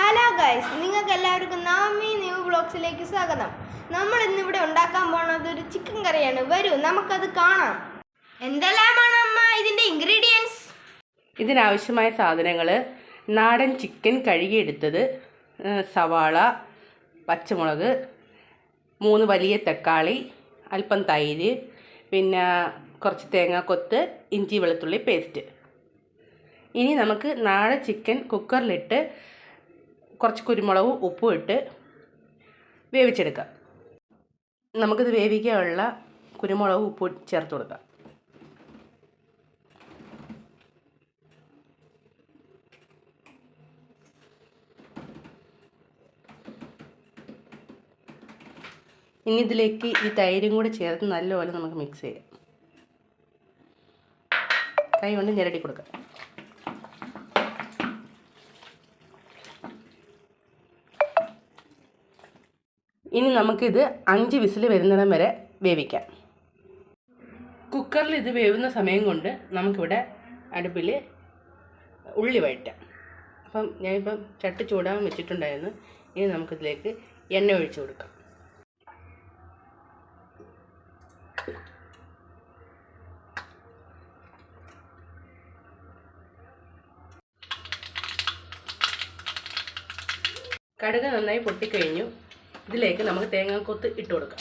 Hello guys, നിങ്ങൾക്ക് എല്ലാവർക്കും നാമി new ബ്ലോഗ്സിലേക്ക് സ്വാഗതം. നമ്മൾ ഇന്നിവിടെ ഉണ്ടാക്കാൻ പോകുന്നത് ഒരു ചിക്കൻ കറിയാണ്. വരൂ നമുക്കത് കാണാം. എന്തെല്ലാമാണ് അമ്മ ഇതിൻ്റെ ഇൻഗ്രീഡിയൻസ്? ഇതിനാവശ്യമായ സാധനങ്ങൾ: നാടൻ ചിക്കൻ കഴുകിയെടുത്തത്, സവാള, പച്ചമുളക്, 3 വലിയ തക്കാളി, അല്പം തൈര്, പിന്നെ കുറച്ച് തേങ്ങാക്കൊത്ത്, ഇഞ്ചി വെളുത്തുള്ളി പേസ്റ്റ്. ഇനി നമുക്ക് നാടൻ ചിക്കൻ കുക്കറിലിട്ട് കുറച്ച് കുരുമുളകും ഉപ്പും ഇട്ട് വേവിച്ചെടുക്കാം. നമുക്കിത് വേവിക്കാനുള്ള കുരുമുളകും ഉപ്പും ചേർത്ത് കൊടുക്കാം. ഇനി ഇതിലേക്ക് ഈ തൈരും കൂടെ ചേർത്ത് നല്ലപോലെ നമുക്ക് മിക്സ് ചെയ്യാം. കൈ കൊണ്ട് ഞെരടി കൊടുക്കാം. ഇനി നമുക്കിത് 5 വിസിൽ വരുന്നിടം വരെ വേവിക്കാം. കുക്കറിൽ ഇത് വേവുന്ന സമയം കൊണ്ട് നമുക്കിവിടെ അടുപ്പിൽ ഉള്ളി വഴറ്റാം. അപ്പം ഞാനിപ്പം ചട്ടി ചൂടാൻ വെച്ചിട്ടുണ്ടായിരുന്നു. ഇനി നമുക്കിതിലേക്ക് എണ്ണ ഒഴിച്ചു കൊടുക്കാം. കടുക് നന്നായി പൊട്ടിക്കഴിഞ്ഞു. ഇതിലേക്ക് നമുക്ക് തേങ്ങാക്കൊത്ത് ഇട്ട് കൊടുക്കാം.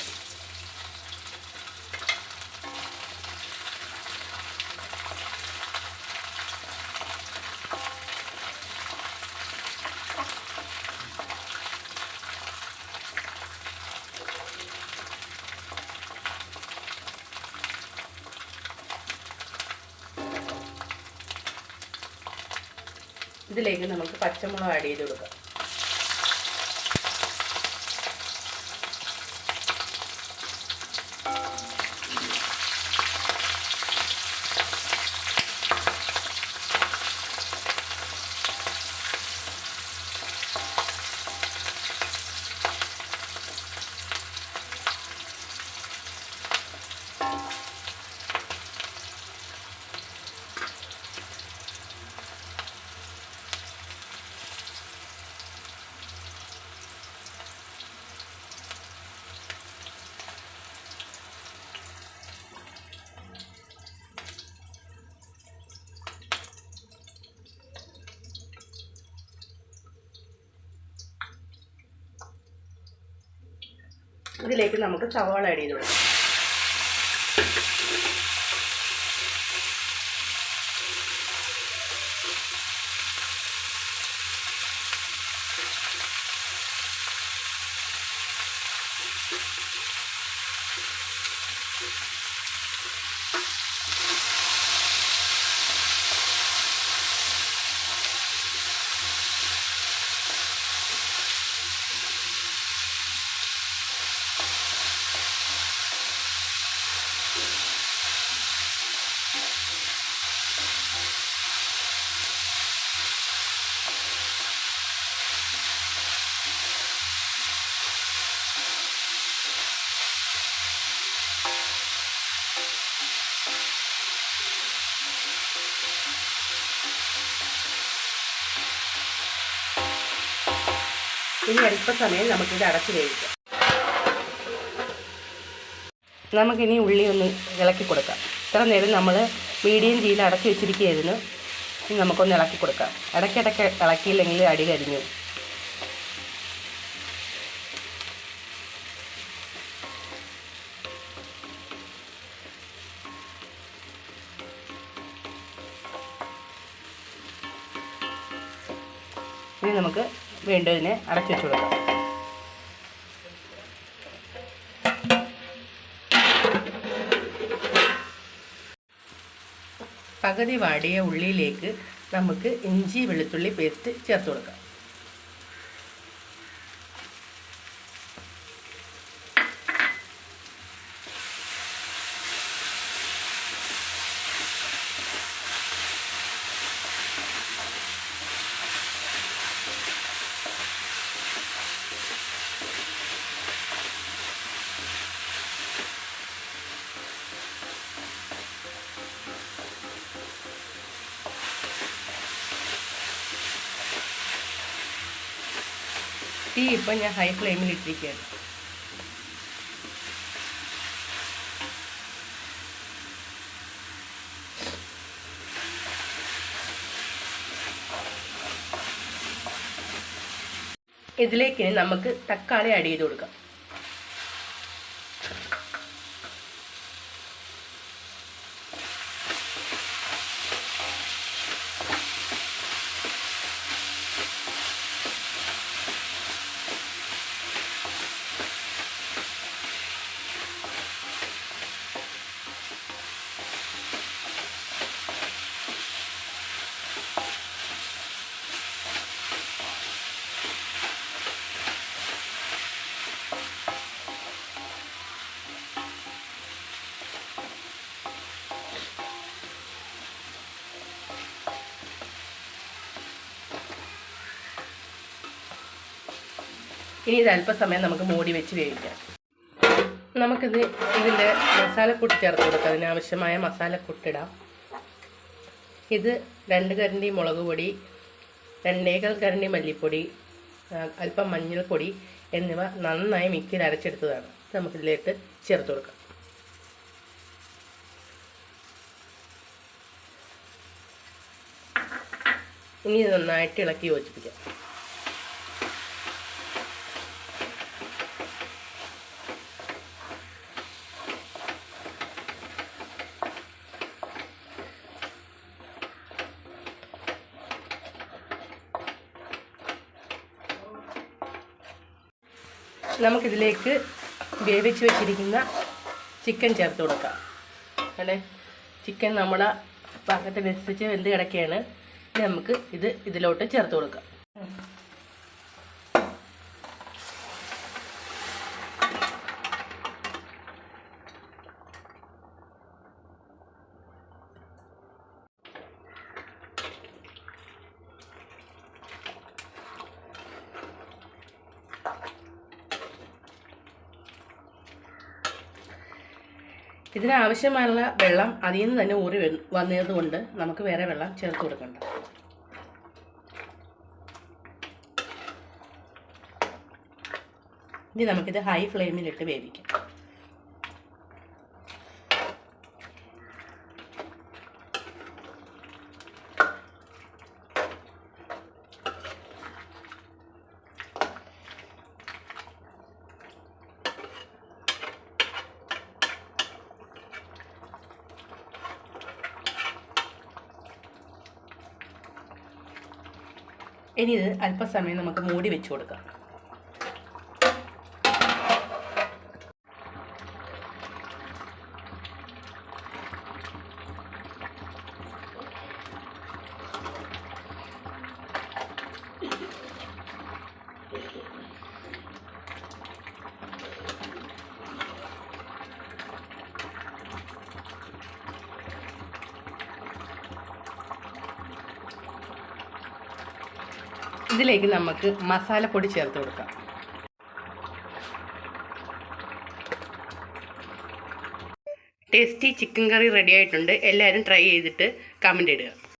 ഇതിലേക്ക് നമുക്ക് പച്ചമുളക് ആഡ് ചെയ്ത് കൊടുക്കാം. ഇതിലേക്ക് നമുക്ക് സവാള ആഡ് ചെയ്ത് കൊടുക്കാം. ഇനി അല്പസമയം നമുക്കിത് അടച്ച് വേവിക്കാം. നമുക്കിനി ഉള്ളി ഒന്ന് ഇളക്കി കൊടുക്കാം. ഇത്ര നേരം നമ്മൾ മീഡിയം തീയിൽ അടച്ച് വെച്ചിരിക്കുകയായിരുന്നു. ഇനി നമുക്കൊന്ന് ഇളക്കി കൊടുക്കാം. ഇടയ്ക്കിടയ്ക്ക് ഇളക്കിയില്ലെങ്കിൽ അടി കരിഞ്ഞു. ഇനി നമുക്ക് വേണ്ടതിനെ അടച്ചു വെച്ച് കൊടുക്കാം. പകുതി വാടിയ ഉള്ളിയിലേക്ക് നമുക്ക് ഇഞ്ചി വെളുത്തുള്ളി പേസ്റ്റ് ചേർത്ത് കൊടുക്കാം. തീ ഇപ്പം ഞാൻ ഹൈ ഫ്ലെയിമിൽ ഇട്ടിരിക്കുകയാണ്. ഇതിലേക്ക് നമുക്ക് തക്കാളി ആഡ് ചെയ്ത് കൊടുക്കാം. ഇനി ഇത് അല്പസമയം നമുക്ക് മൂടി വെച്ച് വേവിക്കാം. ഇതിൻ്റെ മസാലക്കൂട്ട് ചേർത്ത് കൊടുക്കാം. അതിനാവശ്യമായ മസാലക്കൂട്ടിടാം. ഇത് 2 കരണ്ടി മുളക് പൊടി, 2 കരണ്ടി മല്ലിപ്പൊടി, അല്പം മഞ്ഞൾപ്പൊടി എന്നിവ നന്നായി മിക്സിയിൽ അരച്ചെടുത്തതാണ്. നമുക്കിതിലേക്ക് ചേർത്ത് കൊടുക്കാം. ഇനി ഇത് നന്നായിട്ട് ഇളക്കി യോജിപ്പിക്കാം. നമുക്കിതിലേക്ക് വേവിച്ച് വെച്ചിരിക്കുന്ന ചിക്കൻ ചേർത്ത് കൊടുക്കാം. അല്ലേ, ചിക്കൻ നമ്മുടെ പാകത്തിനനുസരിച്ച് വെന്ത് കിടക്കുകയാണ്. ഇനി നമുക്ക് ഇതിലോട്ട് ചേർത്ത് കൊടുക്കാം. ഇതിനാവശ്യമായുള്ള വെള്ളം അതിൽ നിന്ന് തന്നെ ഊറി വന്നതുകൊണ്ട് നമുക്ക് വേറെ വെള്ളം ചേർത്ത് കൊടുക്കണ്ട. ഇനി നമുക്കിത് ഹൈ ഫ്ലെയിമിലിട്ട് വേവിക്കാം. ഇനി ഇത് അല്പസമയം നമുക്ക് മൂടി വെച്ച് കൊടുക്കാം. ഇതിലേക്ക് നമുക്ക് മസാലപ്പൊടി ചേർത്ത് കൊടുക്കാം. ടേസ്റ്റി ചിക്കൻ കറി റെഡി ആയിട്ടുണ്ട്. എല്ലാവരും ട്രൈ ചെയ്തിട്ട് കമൻ്റ് ഇടുക.